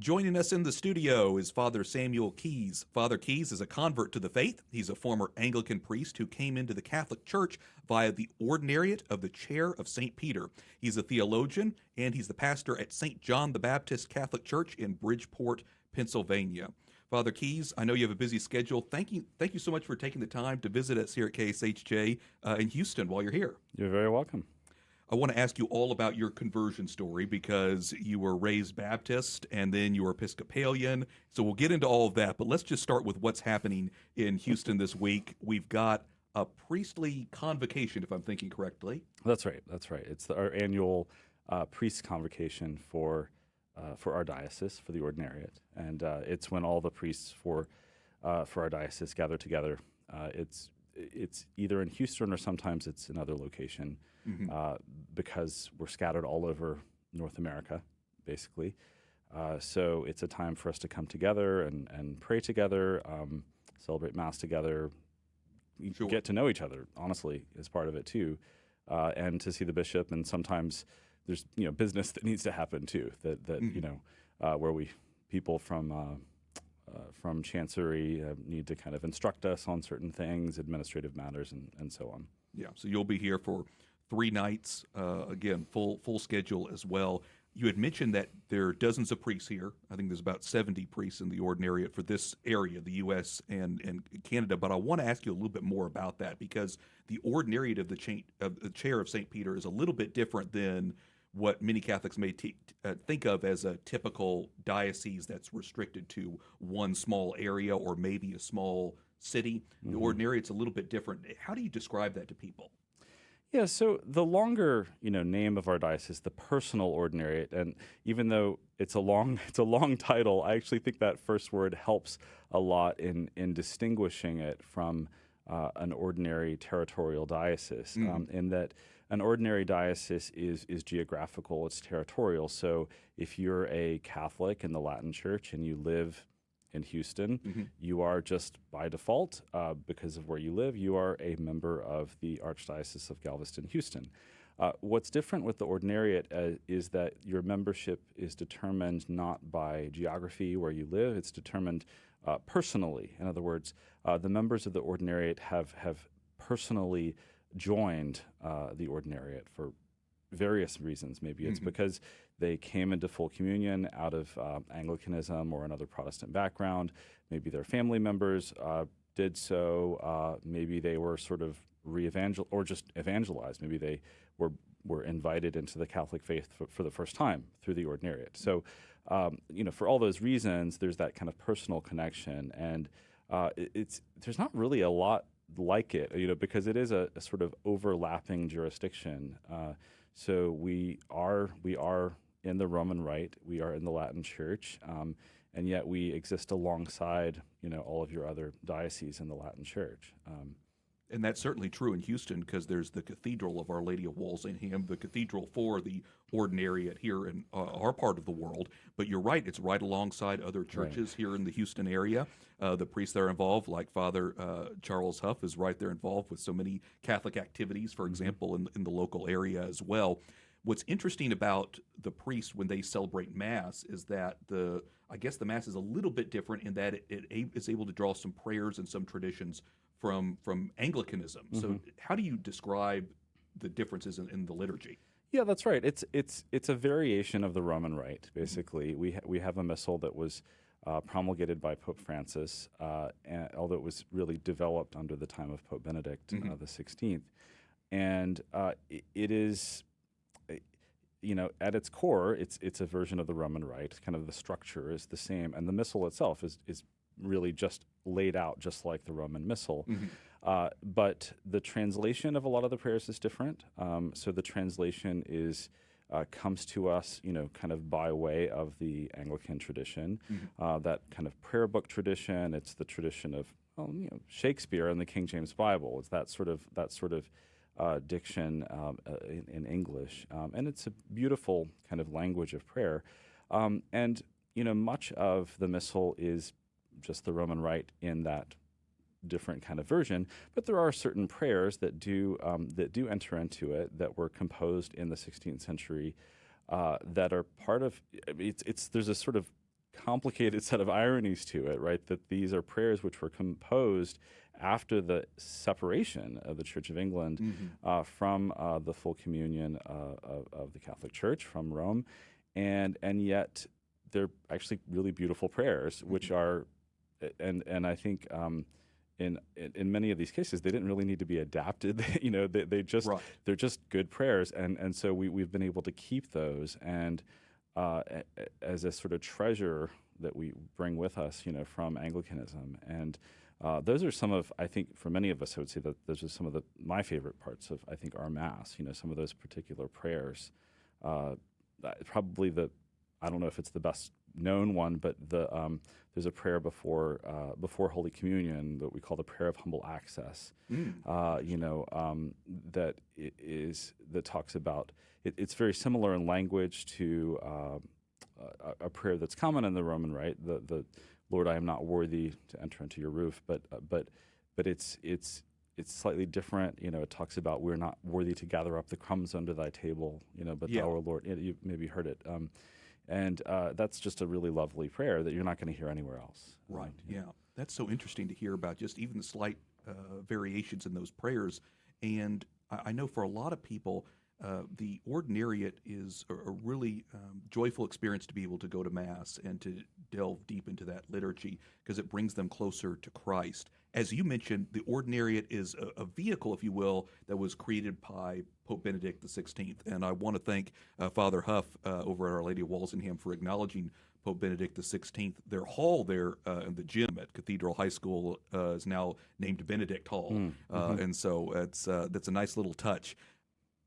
Joining us in the studio is Father Samuel Keyes. Father Keyes is a convert to the faith. He's a former Anglican priest who came into the Catholic Church via the Ordinariate of the Chair of St. Peter. He's a theologian, and he's the pastor at St. John the Baptist Catholic Church in Bridgeport, Pennsylvania. Father Keyes, I know you have a busy schedule. Thank you so much for taking the time to visit us here at KSHJ in Houston while you're here. You're very welcome. I want to ask you all about your conversion story because you were raised Baptist and then you were Episcopalian. So we'll get into all of that, but let's just start with what's happening in Houston this week. We've got a priestly convocation, if I'm thinking correctly. That's right. It's our annual priest convocation for our diocese, for the Ordinariate. And it's when all the priests for our diocese gather together. It's either in Houston or sometimes it's another location. Because we're scattered all over North America, basically. So it's a time for us to come together and pray together, celebrate Mass together, Sure. get to know each other, honestly, is part of it too, and to see the bishop. And sometimes there's business that needs to happen too, where people from Chancery need to kind of instruct us on certain things, administrative matters, and so on. Yeah, so you'll be here for 3 nights, again, full schedule as well. You had mentioned that there are dozens of priests here. I think there's about 70 priests in the Ordinariate for this area, the U.S. and Canada. But I want to ask you a little bit more about that because the Ordinariate of the Chair of St. Peter is a little bit different than what many Catholics may think of as a typical diocese that's restricted to one small area or maybe a small city. The Ordinariate's a little bit different. How do you describe that to people? Yeah, so the longer name of our diocese, the personal Ordinariate, and even though it's a long title, I actually think that first word helps a lot in distinguishing it from an ordinary territorial diocese. In that an ordinary diocese is geographical, it's territorial. So if you're a Catholic in the Latin Church and you live in Houston, you are just by default, because of where you live, you are a member of the Archdiocese of Galveston-Houston. What's different with the Ordinariate is that your membership is determined not by geography where you live, it's determined personally. In other words, the members of the Ordinariate have personally joined the Ordinariate for various reasons. Maybe it's because they came into full communion out of Anglicanism or another Protestant background. Maybe their family members did so. Maybe they were sort of or just evangelized. Maybe they were invited into the Catholic faith for the first time through the Ordinariate. So, for all those reasons, there's that kind of personal connection, and there's not really a lot like it, because it is a sort of overlapping jurisdiction. So we are in the Roman Rite, we are in the Latin Church, and yet we exist alongside, all of your other dioceses in the Latin Church. And that's certainly true in Houston because there's the Cathedral of Our Lady of Walsingham, the cathedral for the Ordinariate here in our part of the world. But you're right, it's right alongside other churches here in the Houston area. The priests that are involved, like Father Charles Huff, is right there involved with so many Catholic activities, for example, in the local area as well. What's interesting about the priests when they celebrate Mass is that I guess the Mass is a little bit different in that it is able to draw some prayers and some traditions from Anglicanism. So how do you describe the differences in the liturgy? Yeah, that's right. It's a variation of the Roman Rite, basically. We have a missal that was promulgated by Pope Francis, although it was really developed under the time of Pope Benedict the 16th. And it is, at its core, it's a version of the Roman Rite. Kind of the structure is the same, and the missal itself is really just laid out just like the Roman Missal. But the translation of a lot of the prayers is different. So the translation comes to us, kind of by way of the Anglican tradition, that kind of prayer book tradition. It's the tradition of Shakespeare and the King James Bible. It's that sort of diction in English, and it's a beautiful kind of language of prayer. And much of the Missal is just the Roman Rite in that different kind of version, but there are certain prayers that do enter into it that were composed in the 16th century that are part of it's there's a sort of complicated set of ironies to it, right? That these are prayers which were composed after the separation of the Church of England from the full communion of the Catholic Church from Rome, and yet they're actually really beautiful prayers, which are, and I think in many of these cases they didn't really need to be adapted. They just Right. they're just good prayers, and so we've been able to keep those and as a sort of treasure that we bring with us, from Anglicanism. And those are some of, I think, for many of us, I would say that those are some of my favorite parts of, I think, our Mass. Some of those particular prayers. Probably I don't know if it's the best known one, but there's a prayer before Holy Communion that we call the prayer of humble access. That talks about. It's very similar in language to a prayer that's common in the Roman Rite. The Lord, I am not worthy to enter into your roof, but it's slightly different. It talks about we're not worthy to gather up the crumbs under thy table. But Yeah. thou, O Lord, you maybe heard it. And that's just a really lovely prayer that you're not going to hear anywhere else. Right. Yeah. That's so interesting to hear about just even the slight variations in those prayers. And I know for a lot of people, the Ordinariate is a really joyful experience to be able to go to Mass and to delve deep into that liturgy because it brings them closer to Christ. As you mentioned, the Ordinariate is a vehicle, if you will, that was created by Pope Benedict XVI. And I want to thank Father Huff over at Our Lady of Walsingham for acknowledging Pope Benedict XVI. Their hall there in the gym at Cathedral High School is now named Benedict Hall. And so that's a nice little touch.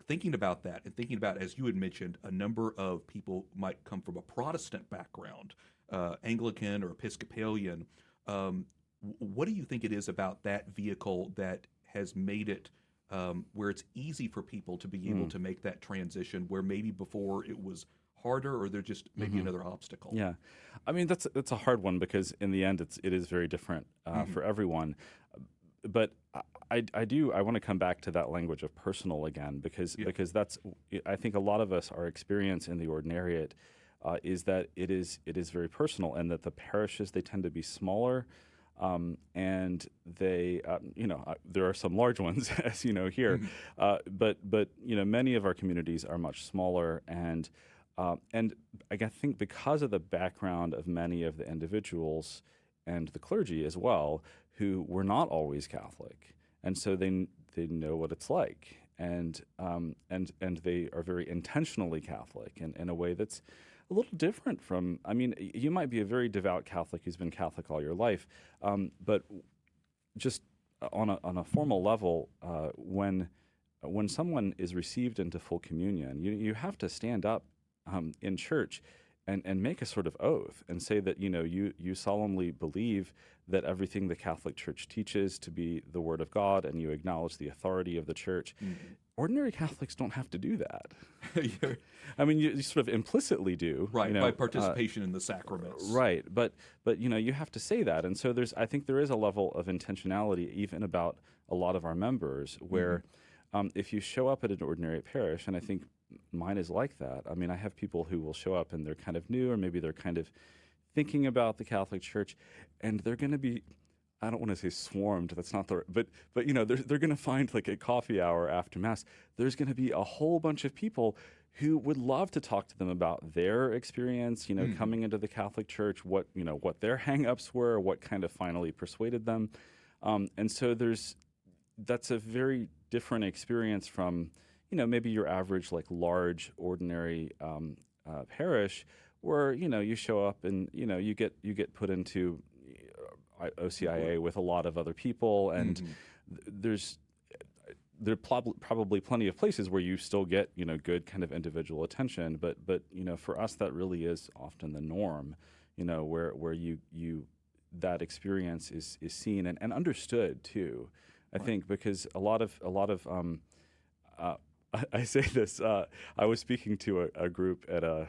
Thinking about that and thinking about, as you had mentioned, a number of people might come from a Protestant background, Anglican or Episcopalian. What do you think it is about that vehicle that has made it where it's easy for people to be able to make that transition, where maybe before it was harder, or there's just maybe another obstacle? Yeah, I mean that's a hard one because in the end it is very different for everyone. But I want to come back to that language of personal again because that's, I think a lot of us, our experience in the Ordinariate is that it is very personal, and that the parishes, they tend to be smaller, and they there are some large ones as you know here, but many of our communities are much smaller, and I think because of the background of many of the individuals and the clergy as well, who were not always Catholic, and so they know what it's like, and they are very intentionally Catholic in a way that's a little different from. I mean, you might be a very devout Catholic who's been Catholic all your life, but just on a formal level, when someone is received into full communion, you have to stand up in church and make a sort of oath and say that you solemnly believe that everything the Catholic Church teaches to be the Word of God, and you acknowledge the authority of the Church. Ordinary Catholics don't have to do that. I mean, you sort of implicitly do, right? By participation in the sacraments, right? But you have to say that, and so I think there is a level of intentionality even about a lot of our members where if you show up at an Ordinariate parish, and I think mine is like that. I mean, I have people who will show up and they're kind of new, or maybe they're kind of thinking about the Catholic Church, and they're going to be, I don't want to say swarmed, that's not the, but they're going to find like a coffee hour after Mass. There's going to be a whole bunch of people who would love to talk to them about their experience, coming into the Catholic Church, what their hang-ups were, what kind of finally persuaded them. And so that's a very different experience from, maybe your average like large ordinary parish where you show up and you get put into OCIA with a lot of other people, and there are probably plenty of places where you still get good kind of individual attention, but for us that really is often the norm, where you that experience is seen and understood too. I think because a lot of I say this. I was speaking to a group at a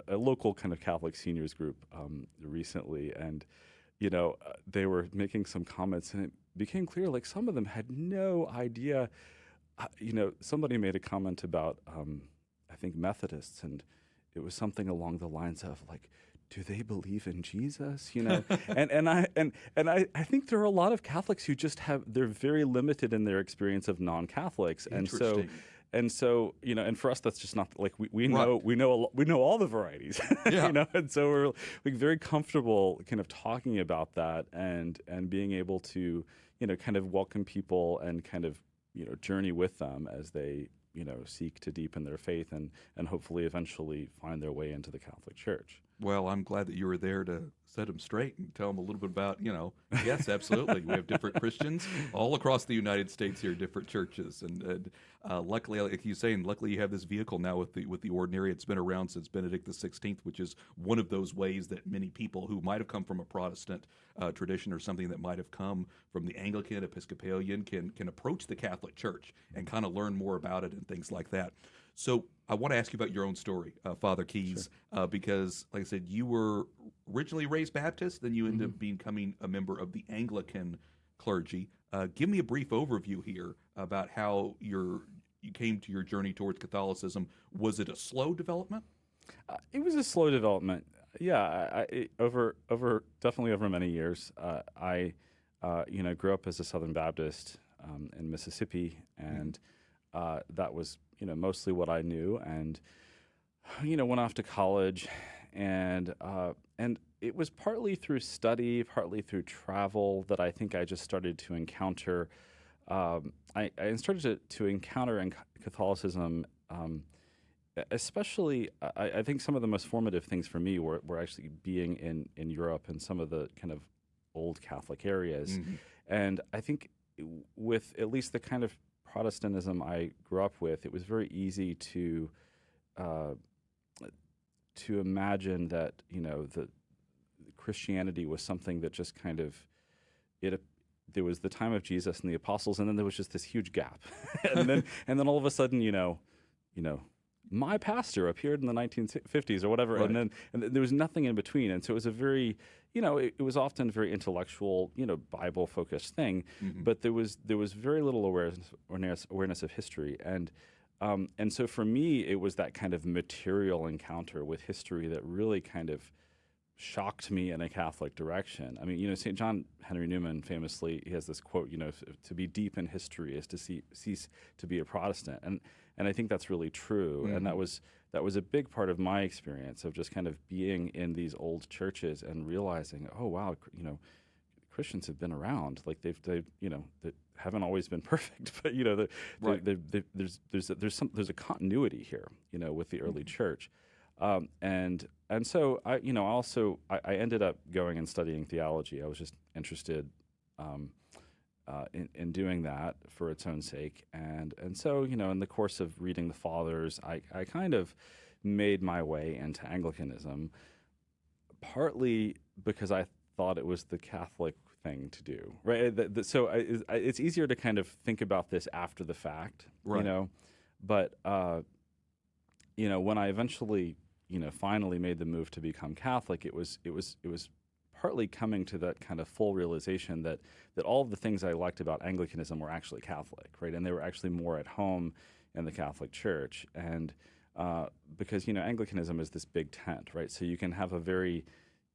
local kind of Catholic seniors group recently, and they were making some comments, and it became clear like some of them had no idea. Somebody made a comment about I think Methodists, and it was something along the lines of like, do they believe in Jesus? You know, and I think there are a lot of Catholics who just they're very limited in their experience of non-Catholics, Interesting. and so you know, and for us that's just not like we Right. know we know all the varieties, Yeah. you know, and so we're like very comfortable kind of talking about that and being able to kind of welcome people and kind of journey with them as they seek to deepen their faith and hopefully eventually find their way into the Catholic Church. Well, I'm glad that you were there to set them straight and tell them a little bit about, yes, absolutely. We have different Christians all across the United States here, different churches. And luckily, like you're saying, luckily you have this vehicle now with the Ordinariate. It's been around since Benedict XVI, which is one of those ways that many people who might have come from a Protestant tradition or something that might have come from the Anglican, Episcopalian can approach the Catholic Church and kind of learn more about it and things like that. So I want to ask you about your own story, Father Keys, because, like I said, you were originally raised Baptist, then you ended up becoming a member of the Anglican clergy. Give me a brief overview here about how you came to your journey towards Catholicism. Was it a slow development? It was a slow development. Yeah, definitely over many years. I grew up as a Southern Baptist in Mississippi, and that was mostly what I knew, and went off to college, and it was partly through study, partly through travel that I think I just started to encounter. I started to encounter in Catholicism, especially. I think some of the most formative things for me were actually being in Europe and some of the kind of old Catholic areas, and I think with at least the kind of Protestantism I grew up with, it was very easy to imagine that the Christianity was something that just kind of there was the time of Jesus and the apostles, and then there was just this huge gap, and then all of a sudden my pastor appeared in the 1950s or whatever, Right. and there was nothing in between, and so it was a very it was often a very intellectual, Bible focused thing, but there was very little awareness of history, and so for me it was that kind of material encounter with history that really kind of shocked me in a Catholic direction. I mean, St. John Henry Newman famously, he has this quote, to be deep in history is to cease to be a Protestant, and I think that's really true, and that was a big part of my experience of just kind of being in these old churches and realizing, oh wow, Christians have been around, like they've they haven't always been perfect, but there's a continuity here, with the early church, and so I ended up going and studying theology. I was just interested in doing that for its own sake, and so in the course of reading the Fathers, I kind of made my way into Anglicanism, partly because I thought it was the Catholic thing to do, right? So it's easier to kind of think about this after the fact, Right. But when I eventually finally made the move to become Catholic, it was partly coming to that kind of full realization that all of the things I liked about Anglicanism were actually Catholic, right? And they were actually more at home in the Catholic Church. And because, Anglicanism is this big tent, right? So you can have a very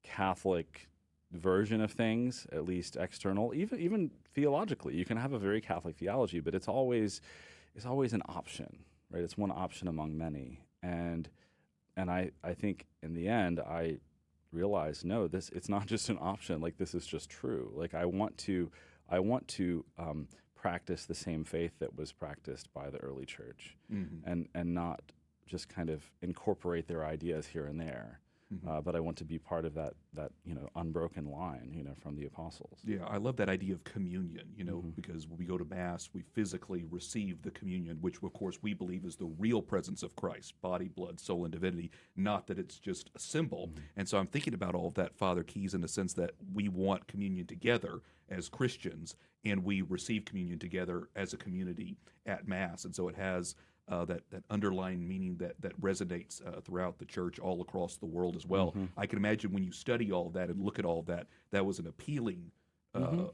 Catholic version of things, at least external, even theologically. You can have a very Catholic theology, but it's always an option, right? It's one option among many. And I think in the end, I realized, no, it's not just an option. Like, this is just true. Like, I want to practice the same faith that was practiced by the early church, and not just kind of incorporate their ideas here and there. But I want to be part of that unbroken line, from the apostles. Yeah, I love that idea of communion, because when we go to Mass, we physically receive the communion, which, of course, we believe is the real presence of Christ, body, blood, soul, and divinity, not that it's just a symbol. And so I'm thinking about all of that, Father Keys, in the sense that we want communion together as Christians, and we receive communion together as a community at Mass. And so it has that underlying meaning that resonates throughout the church all across the world as well. I can imagine when you study all of that and look at all of that, that was an appealing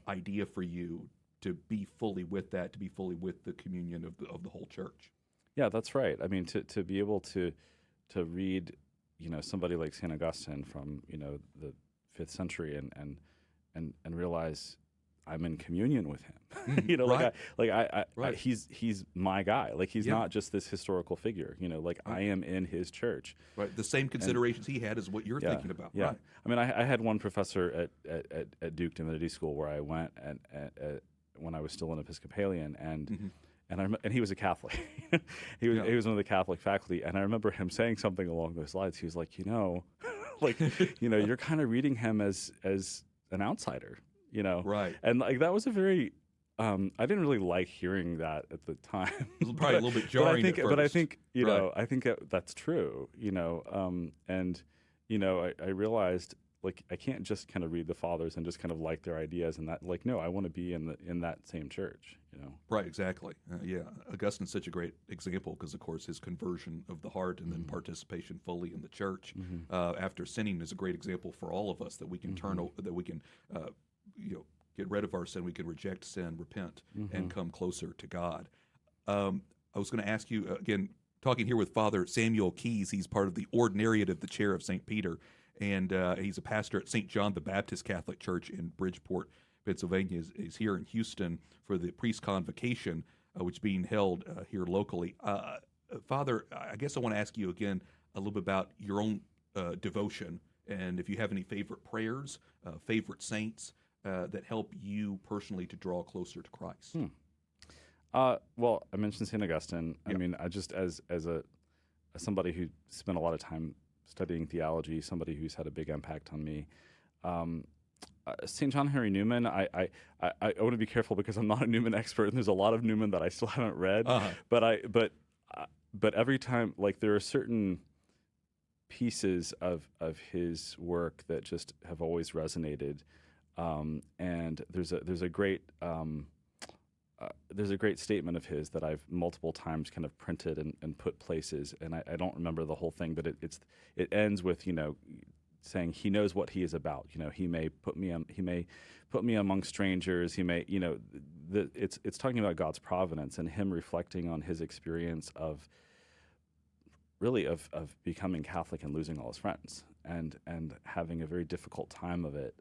idea for you to be fully with that, to be fully with the communion of the whole church. Yeah, that's right. I mean, to be able to read somebody like St. Augustine from the 5th century and realize I'm in communion with him. Right. He's my guy. Like he's Yeah. not just this historical figure. I am in his church. Right. The same considerations he had is what you're thinking about. Yeah. Right. I mean, I had one professor at Duke Divinity School where I went and when I was still an Episcopalian and he was a Catholic. he was one of the Catholic faculty, and I remember him saying something along those lines. He was like, you're kind of reading him as an outsider. Right. And like that was a very I didn't really like hearing that at the time. It was probably a little bit jarring at first. But I think Right. I think that's true. And I realized like I can't just kind of read the fathers and just kind of like their ideas and that no, I want to be in that same church. Right, exactly. Yeah, Augustine's such a great example because, of course, his conversion of the heart and then participation fully in the church after sinning is a great example for all of us that we can that we can, get rid of our sin, we can reject sin, repent, and come closer to God. I was going to ask you again, talking here with Father Samuel Keyes. He's part of the Ordinariate of the Chair of St. Peter, and he's a pastor at St. John the Baptist Catholic Church in Bridgeport, Pennsylvania. Is here in Houston for the priest convocation, which is being held here locally. Father, I guess I want to ask you again a little bit about your own devotion, and if you have any favorite prayers, favorite saints that help you personally to draw closer to Christ. Well, I mentioned St. Augustine. I mean, I just as somebody who spent a lot of time studying theology, somebody who's had a big impact on me. St. John Henry Newman, I want to be careful because I'm not a Newman expert, and there's a lot of Newman that I still haven't read. But every time, like there are certain pieces of his work that just have always resonated, and there's a great statement of his that I've multiple times kind of printed and put places, and I don't remember the whole thing, but it ends with saying he knows what he is about. He may put me among strangers. He may, it's talking about God's providence and him reflecting on his experience of becoming Catholic and losing all his friends and having a very difficult time of it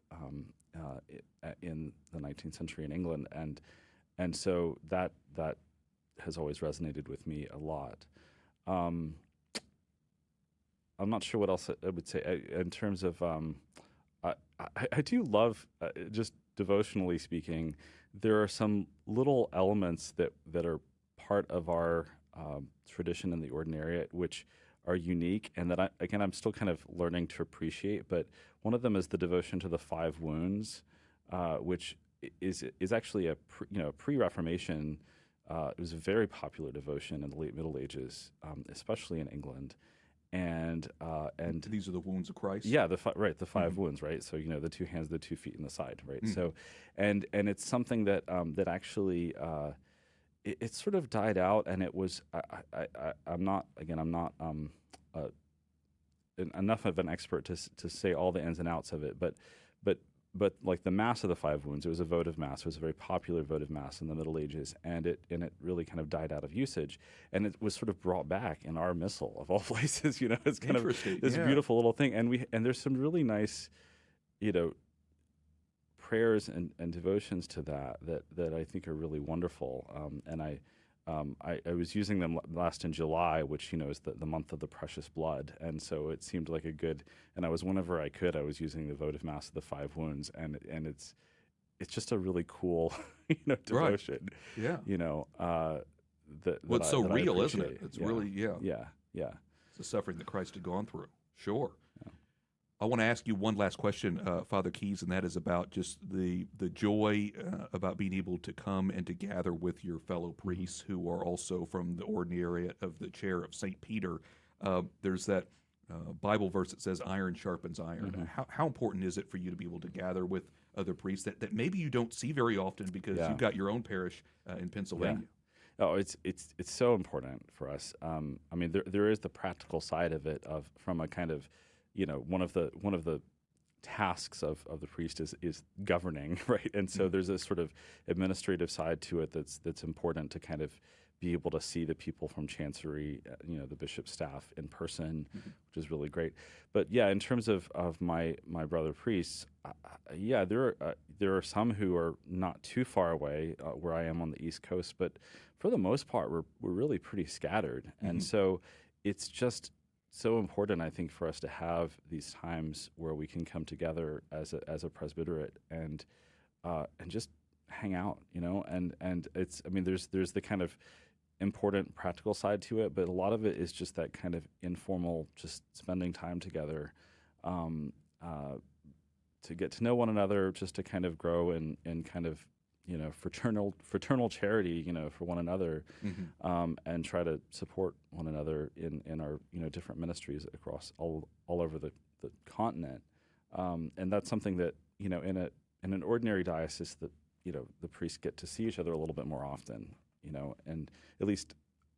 in the 19th century in England. And so that has always resonated with me a lot. I'm not sure what else I would say in terms of. I do love, just devotionally speaking, there are some little elements that are part of our tradition in the Ordinariate, which are unique, and that I'm still kind of learning to appreciate. But one of them is the devotion to the 5 wounds, which is actually a pre-Reformation. It was a very popular devotion in the late Middle Ages, especially in England. And these are the wounds of Christ. Yeah, the 5 wounds, right? So the 2 hands, the 2 feet, and the side, right? So, and it's something that that actually it sort of died out, and it was I'm not enough of an expert to say all the ins and outs of it, but like the Mass of the 5 wounds, it was a votive Mass. It was a very popular votive Mass in the Middle Ages, and it really kind of died out of usage, and it was sort of brought back in our Missal of all places. It's kind of this beautiful little thing, and there's some really nice, prayers and devotions to that I think are really wonderful, and I was using them last in July, which is the month of the precious blood, and so it seemed like a good. And I was whenever I could, I was using the votive Mass of the 5 wounds, and it's just a really cool devotion. Right. Yeah. It's so real, isn't it? It's really yeah. It's the suffering that Christ had gone through. Sure. I want to ask you one last question, Father Keyes, and that is about just the joy about being able to come and to gather with your fellow priests who are also from the Ordinariate of the Chair of St. Peter. There's that Bible verse that says iron sharpens iron. How important is it for you to be able to gather with other priests that maybe you don't see very often because you've got your own parish in Pennsylvania? Yeah. Oh, it's so important for us. I mean, there is the practical side of it from a kind of one of the tasks of the priest is governing, right? And so there's a sort of administrative side to it that's important to kind of be able to see the people from Chancery, the bishop's staff in person, which is really great. But yeah, in terms of my brother priests, there are some who are not too far away where I am on the East Coast, but for the most part, we're really pretty scattered, and so it's just so important, I think, for us to have these times where we can come together as a presbyterate and just hang out, and it's, I mean, there's the kind of important practical side to it, but a lot of it is just that kind of informal, just spending time together to get to know one another, just to kind of grow in kind of fraternal charity, for one another, and try to support one another in our different ministries across all over the continent, and that's something that in an ordinary diocese that the priests get to see each other a little bit more often, and at least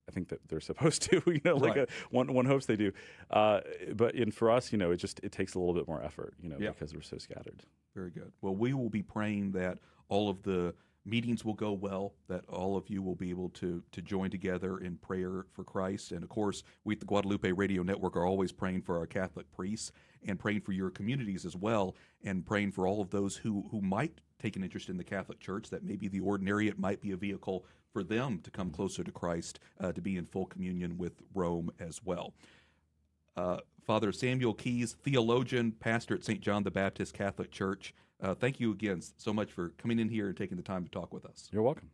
I think that they're supposed to, Right. One hopes they do, but for us, it takes a little bit more effort, because we're so scattered. Very good. Well, we will be praying that all of the meetings will go well, that all of you will be able to join together in prayer for Christ. And of course, we at the Guadalupe Radio Network are always praying for our Catholic priests and praying for your communities as well, and praying for all of those who might take an interest in the Catholic Church, that maybe the Ordinariate might be a vehicle for them to come closer to Christ, to be in full communion with Rome as well. Father Samuel Keyes, theologian, pastor at St. John the Baptist Catholic Church, thank you again so much for coming in here and taking the time to talk with us. You're welcome.